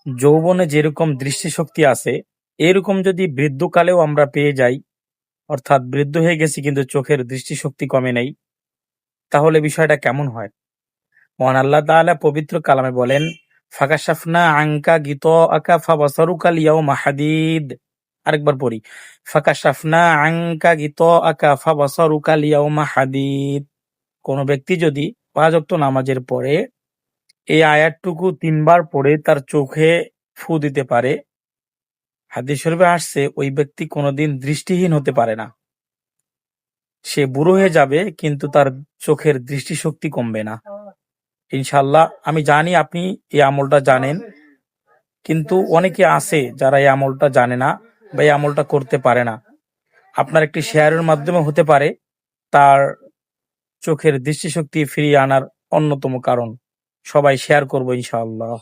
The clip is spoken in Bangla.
যৌবনে যেরকম দৃষ্টিশক্তি আছে, এরকম যদি বৃদ্ধকালেও আমরা পেয়ে যাই, অর্থাৎ বৃদ্ধ হয়ে গেছি কিন্তু চোখের দৃষ্টিশক্তি কমে নেই, তাহলে বিষয়টা কেমন হয়? মহান আল্লাহ তাআলা পবিত্র কালামে বলেন, ফাকাশাফনা আনকা গিতাআকা ফাবাসারুকাল ইয়াউমা হাদীদ। আরেকবার পড়ি, ফাকাশাফনা আনকা গিতাআকা ফাবাসারুকাল ইয়াউমা হাদীদ। কোন ব্যক্তি যদি ৫ ওয়াক্ত নামাজের পরে এই আয়াতটুকু ৩ বার পড়ে তার চোখে ফু দিতে পারে, হাদিস শরীফে আসছে ওই ব্যক্তি কোনোদিন দৃষ্টিহীন হতে পারে না। সে বুড়ো হয়ে যাবে কিন্তু তার চোখের দৃষ্টিশক্তি কমবে না। ইনশাআল্লাহ আমি জানি আপনি এই আমলটা জানেন, কিন্তু অনেকে আছে যারা এই আমলটা জানে না বা এই আমলটা করতে পারে না। আপনার একটি শেয়ারের মাধ্যমে হতে পারে তার চোখের দৃষ্টিশক্তি ফিরিয়ে আনার অন্যতম কারণ। সবাই শেয়ার করবো ইনশাআল্লাহ।